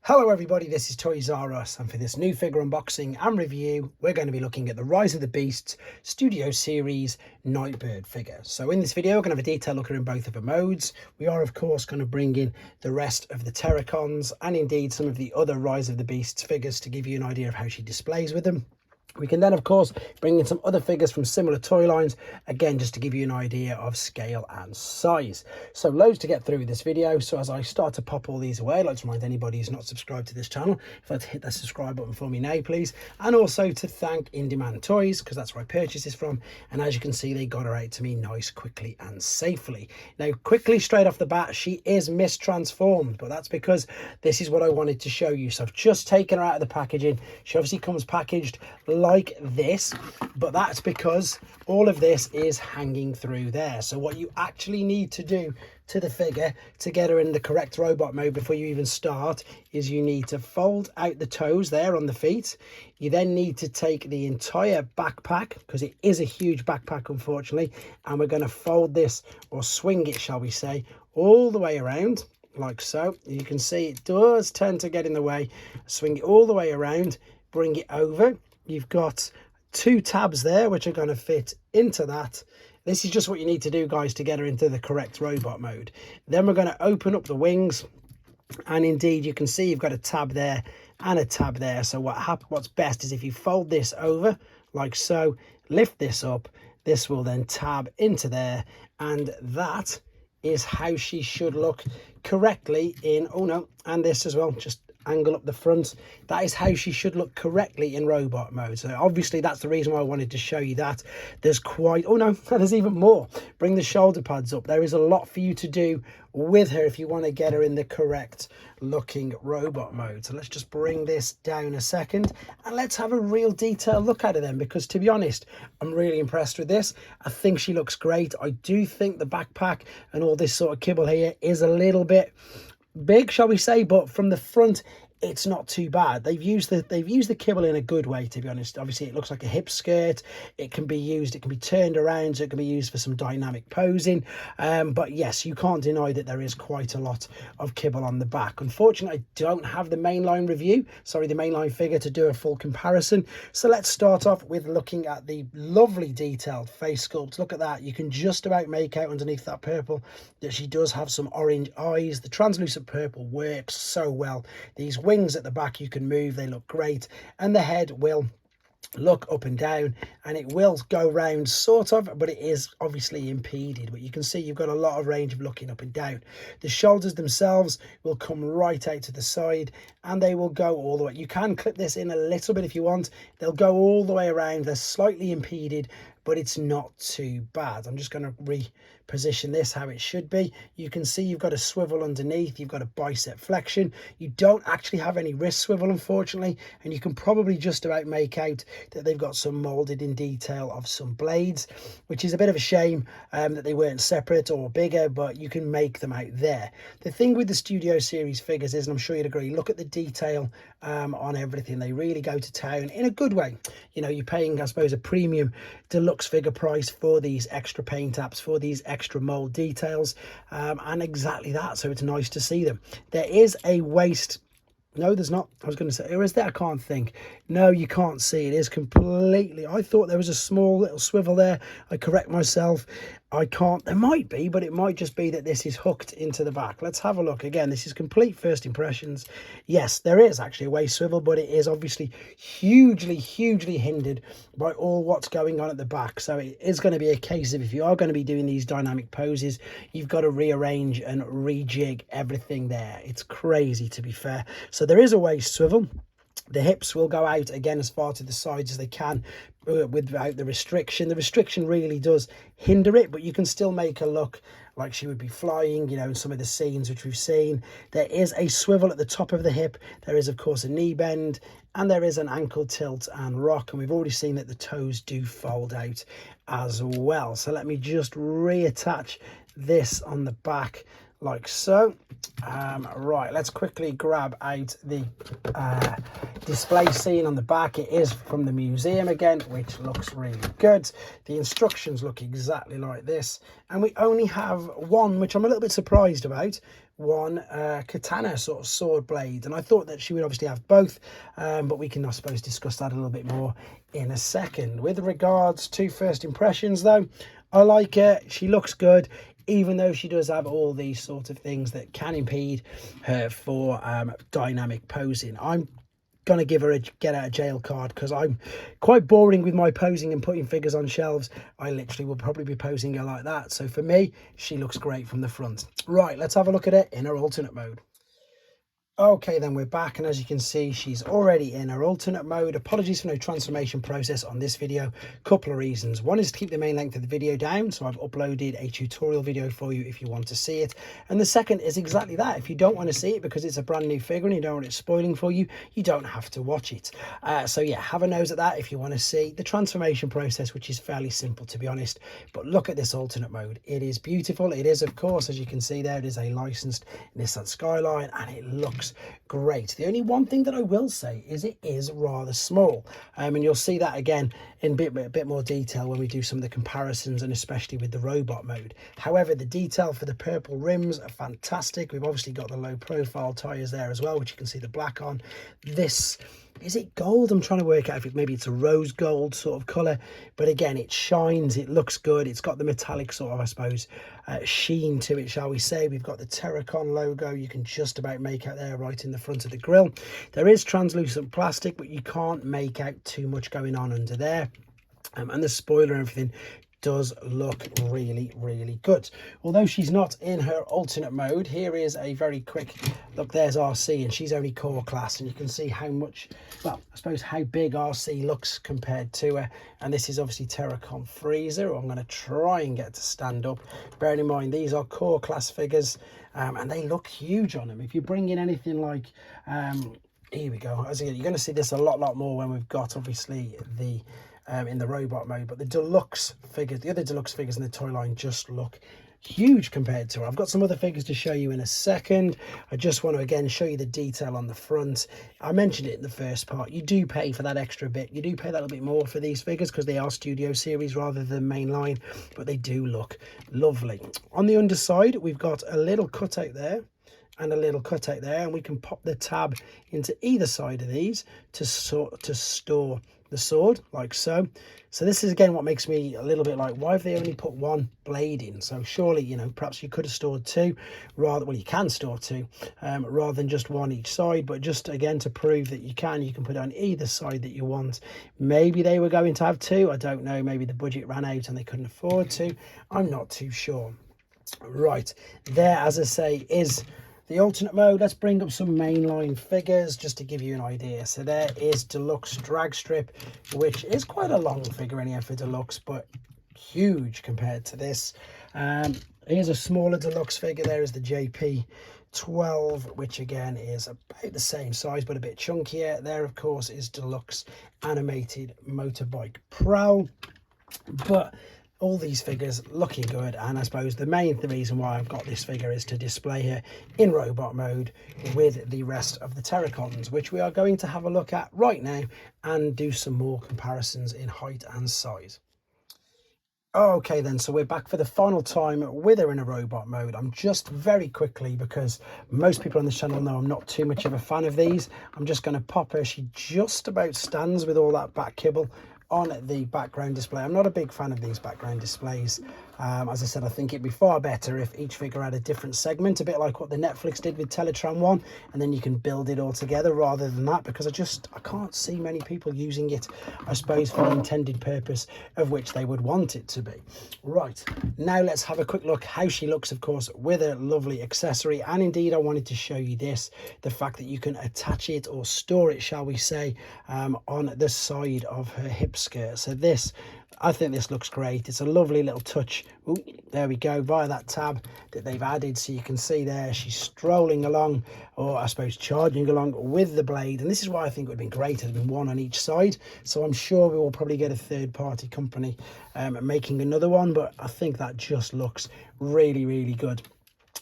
Hello everybody, this is Toys R Us, and for this new figure unboxing and review we're going to be looking at the Rise of the Beasts Studio Series Nightbird figure. So in this video we're going to have a detailed look in both of the modes. We are of course going to bring in the rest of the Terracons and indeed some of the other Rise of the Beasts figures to give you an idea of how she displays with them. We can then, of course, bring in some other figures from similar toy lines, again, just to give you an idea of scale and size. So loads to get through with this video. So as I start to pop all these away, I'd like to remind anybody who's not subscribed to this channel, if I'd hit that subscribe button for me now, please. And also to thank In Demand Toys, because that's where I purchased this from. And as you can see, they got her out to me nice, quickly and safely. Now, quickly, straight off the bat, she is mistransformed, but that's because this is what I wanted to show you. So I've just taken her out of the packaging. She obviously comes packaged like this, but that's because all of this is hanging through there. So what you actually need to do to the figure to get her in the correct robot mode before you even start is you need to fold out the toes there on the feet. You then need to take the entire backpack, because it is a huge backpack unfortunately, and we're going to fold this, or swing it shall we say, all the way around like so. You can see it does tend to get in the way. Swing it all the way around, bring it over. You've got two tabs there which are going to fit into that. This is just what you need to do, guys, to get her into the correct robot mode. Then we're going to open up the wings, and indeed you can see you've got a tab there and a tab there. So what's best is if you fold this over like so, lift this up, this will then tab into there, and that is how she should look correctly in, oh no, and this as well, just angle up the front. That is how she should look correctly in robot mode. So obviously that's the reason why I wanted to show you that. There's quite, oh no, there's even more. Bring the shoulder pads up. There is a lot for you to do with her if you want to get her in the correct looking robot mode. So let's just bring this down a second and let's have a real detailed look at her then, because to be honest, I'm really impressed with this. I think she looks great. I do think the backpack and all this sort of kibble here is a little bit big, shall we say, but from the front it's not too bad. They've used the kibble in a good way, to be honest. Obviously it looks like a hip skirt. It can be turned around, so it can be used for some dynamic posing, but yes, you can't deny that there is quite a lot of kibble on the back. Unfortunately, I don't have the mainline figure to do a full comparison, so let's start off with looking at the lovely detailed face sculpt. Look at that. You can just about make out underneath that purple that she does have some orange eyes. The translucent purple works so well. These wings at the back you can move, they look great, and the head will look up and down, and it will go round sort of, but it is obviously impeded. But you can see you've got a lot of range of looking up and down. The shoulders themselves will come right out to the side, and they will go all the way. You can clip this in a little bit if you want. They'll go all the way around. They're slightly impeded, but it's not too bad. I'm just going to reposition this how it should be. You can see you've got a swivel underneath, you've got a bicep flexion. You don't actually have any wrist swivel, unfortunately, and you can probably just about make out that they've got some molded in detail of some blades, which is a bit of a shame that they weren't separate or bigger, but you can make them out there. The thing with the Studio Series figures is, and I'm sure you'd agree, look at the detail on everything. They really go to town in a good way. You know, you're paying, I suppose, a premium deluxe figure price for these extra paint apps, for these extra mold details, and exactly that. So it's nice to see them. There is a waist. No, there's not. I was going to say, or is there? I can't think. No, you can't see. It is completely. I thought there was a small little swivel there. I correct myself. I can't. There might be, but it might just be that this is hooked into the back. Let's have a look. Again, this is complete first impressions. Yes, there is actually a waist swivel, but it is obviously hugely hindered by all what's going on at the back. So it is going to be a case of, if you are going to be doing these dynamic poses, you've got to rearrange and rejig everything there. It's crazy, to be fair. So there is a waist swivel. The hips will go out again as far to the sides as they can without the restriction. The restriction really does hinder it, but you can still make her look like she would be flying, you know, in some of the scenes which we've seen. There is a swivel at the top of the hip. There is, of course, a knee bend, and there is an ankle tilt and rock. And we've already seen that the toes do fold out as well. So let me just reattach this on the back like so. Right, let's quickly grab out the display scene on the back. It is from the museum again, which looks really good. The instructions look exactly like this, and we only have one, which I'm a little bit surprised about, one katana sort of sword blade, and I thought that she would obviously have both, but we can, I suppose, discuss that a little bit more in a second. With regards to first impressions though, I like her. She looks good, even though she does have all these sort of things that can impede her for dynamic posing. I'm gonna give her a get out of jail card because I'm quite boring with my posing and putting figures on shelves. I literally will probably be posing her like that. So for me, she looks great from the front. Right, let's have a look at it in her alternate mode. Okay, then we're back, and as you can see, she's already in her alternate mode. Apologies for no transformation process on this video. Couple of reasons. One is to keep the main length of the video down, so I've uploaded a tutorial video for you if you want to see it. And the second is exactly that. If you don't want to see it because it's a brand new figure and you don't want it spoiling for you, you don't have to watch it. So yeah, have a nose at that if you want to see the transformation process, which is fairly simple, to be honest. But look at this alternate mode. It is beautiful. It is, of course, as you can see there, it is a licensed Nissan Skyline, and it looks great. The only one thing that I will say is it is rather small, and you'll see that again in a bit more detail when we do some of the comparisons, and especially with the robot mode. However, the detail for the purple rims are fantastic. We've obviously got the low profile tires there as well, which you can see the black on. This, is it gold? I'm trying to work out if it, maybe it's a rose gold sort of color, but again, it shines, it looks good. It's got the metallic sort of, I suppose, sheen to it, shall we say. We've got the Terracon logo, you can just about make out there right in the front of the grille. There is translucent plastic, but you can't make out too much going on under there. And the spoiler and everything does look really good. Although she's not in her alternate mode, here is a very quick look. There's RC, and she's only core class, and you can see how much, well, I suppose how big RC looks compared to her. And this is obviously Terracon Freezer. I'm going to try and get to stand up. Bearing in mind these are core class figures, and they look huge on them. If you bring in anything like here we go, as you're going to see this a lot more when we've got obviously the in the robot mode, but the deluxe figures, the other deluxe figures in the toy line, just look huge compared to her. I've got some other figures to show you in a second. I just want to again show you the detail on the front. I mentioned it in the first part, you do pay for that extra bit, you do pay that little bit more for these figures because they are studio series rather than mainline, but they do look lovely. On the underside, we've got a little cutout there and a little cutout there, and we can pop the tab into either side of these to store the sword, like so. So this is again what makes me a little bit like, why have they only put one blade in? So surely, you know, perhaps you could have stored two, rather, well, you can store two, rather than just one each side. But just again to prove that you can put it on either side that you want. Maybe they were going to have two, I don't know, maybe the budget ran out and they couldn't afford to, I'm not too sure. Right, there, as I say, is the alternate mode. Let's bring up some mainline figures just to give you an idea. So there is Deluxe Drag Strip, which is quite a long figure anyhow for Deluxe, but huge compared to this. Here's a smaller Deluxe figure. There is the JP12, which again is about the same size but a bit chunkier. There, of course, is Deluxe Animated Motorbike Pro. But all these figures looking good, and I suppose the main reason why I've got this figure is to display her in robot mode with the rest of the Terracons, which we are going to have a look at right now and do some more comparisons in height and size. Okay then, so we're back for the final time with her in a robot mode. I'm just very quickly, because most people on this channel know I'm not too much of a fan of these, I'm just going to pop her. She just about stands with all that back kibble on the background display. I'm not a big fan of these background displays. As I said, I think it'd be far better if each figure had a different segment, a bit like what the Netflix did with Teletran 1, and then you can build it all together rather than that, because I can't see many people using it, I suppose, for the intended purpose of which they would want it to be. Right, now let's have a quick look how she looks, of course, with a lovely accessory. And indeed, I wanted to show you this, the fact that you can attach it or store it, shall we say, on the side of her hip skirt. So this, I think this looks great. It's a lovely little touch. Ooh, there we go, via that tab that they've added. So you can see there she's strolling along, or I suppose charging along with the blade. And this is why I think it would have been great to have been one on each side. So I'm sure we will probably get a third-party company making another one, but I think that just looks really good.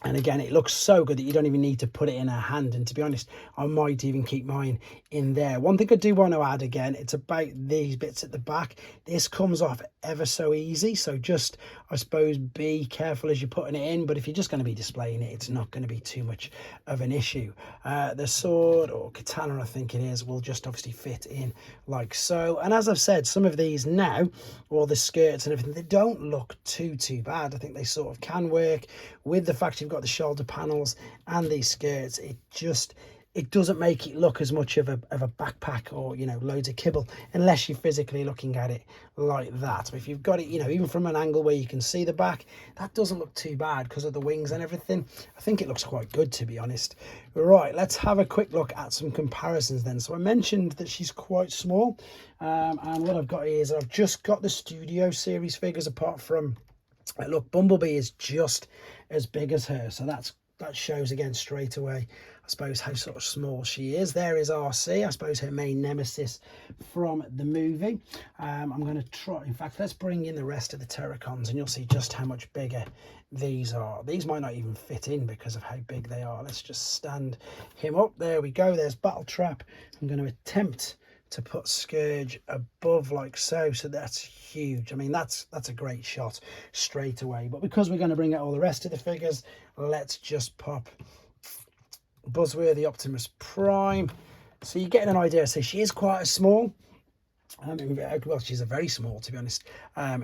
And again, it looks so good that you don't even need to put it in her hand. And to be honest, I might even keep mine in there. One thing I do want to add again, it's about these bits at the back. This comes off ever so easy. So just, I suppose, be careful as you're putting it in. But if you're just going to be displaying it, it's not going to be too much of an issue. The sword, or katana I think it is, will just obviously fit in like so. And as I've said, some of these now, all the skirts and everything, they don't look too bad. I think they sort of can work with the fact you've got the shoulder panels and these skirts. It doesn't make it look as much of a backpack or, you know, loads of kibble, unless you're physically looking at it like that. But if you've got it, you know, even from an angle where you can see the back, that doesn't look too bad because of the wings and everything. I think it looks quite good, to be honest. Right, let's have a quick look at some comparisons then. So I mentioned that she's quite small, and what I've got here is I've just got the Studio Series figures, apart from, look, Bumblebee is just as big as her, so that shows again straight away, I suppose, how sort of small she is. There is RC, I suppose her main nemesis from the movie. I'm going to try, in fact, let's bring in the rest of the Terracons and you'll see just how much bigger these are. These might not even fit in because of how big they are. Let's just stand him up. There we go. There's Battle Trap. I'm going to attempt to put Scourge above like so. So that's huge. I mean, that's a great shot straight away. But because we're going to bring out all the rest of the figures, let's just pop Buzzworthy Optimus Prime. So you're getting an idea. So she is quite a small, well, she's a very small, to be honest,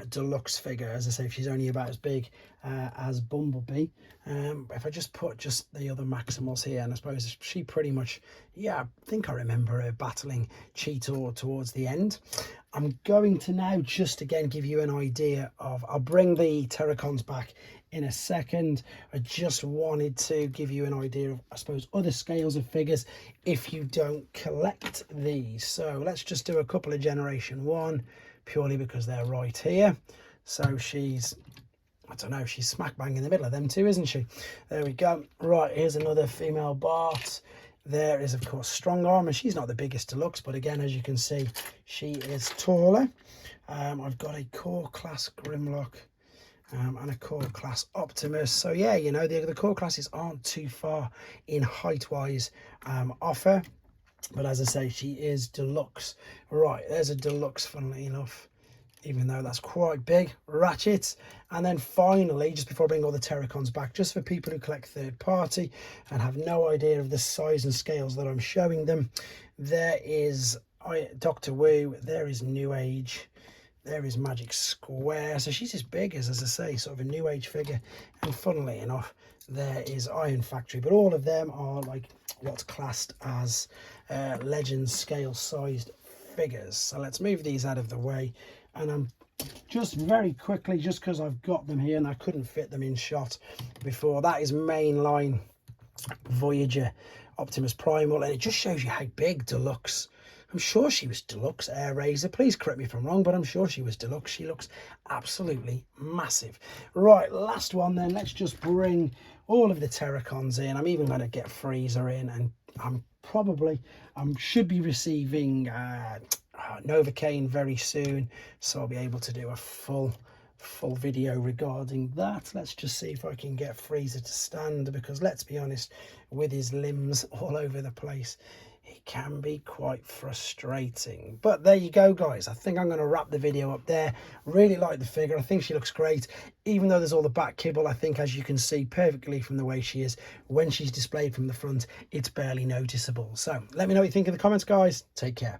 deluxe figure. As I say, she's only about as big as Bumblebee. If I just put just the other Maximals here, and I suppose she pretty much, yeah, I think I remember her battling Cheetor towards the end. I'm going to now just again give you an idea of, I'll bring the Terracons back in a second. I just wanted to give you an idea of, I suppose, other scales of figures if you don't collect these. So let's just do a couple of Generation 1, purely because they're right here. So she's, I don't know, she's smack bang in the middle of them two, isn't she? There we go. Right, here's another female Bart. There is, of course, Strong Arm, and she's not the biggest deluxe, but again, as you can see, she is taller. I've got a core class Grimlock, and a core class Optimus. So yeah, you know, the core classes aren't too far in height wise off her, but as I say, she is deluxe. Right, there's a deluxe, funnily enough, even though that's quite big, Ratchet. And then finally, just before I bring all the Terracons back, just for people who collect third party and have no idea of the size and scales that I'm showing them, there is Dr. Wu, there is New Age, there is Magic Square. So she's as big as I say, sort of a New Age figure. And funnily enough, there is Iron Factory. But all of them are like what's classed as Legends scale sized figures. So let's move these out of the way. And I'm just very quickly, just because I've got them here and I couldn't fit them in shot before, that is mainline Voyager Optimus Primal. And it just shows you how big deluxe, I'm sure she was deluxe, Air Razor. Please correct me if I'm wrong, but I'm sure she was deluxe. She looks absolutely massive. Right, last one then. Let's just bring all of the Terracons in. I'm even going to get Freezer in, and I should be receiving Novocaine very soon, so I'll be able to do a full video regarding that. Let's just see if I can get Freezer to stand, because let's be honest, with his limbs all over the place, it can be quite frustrating. But there you go, guys. I think I'm going to wrap the video up there. Really like the figure. I think she looks great, even though there's all the back kibble. I think, as you can see perfectly from the way she is, when she's displayed from the front, it's barely noticeable. So let me know what you think in the comments, guys. Take care.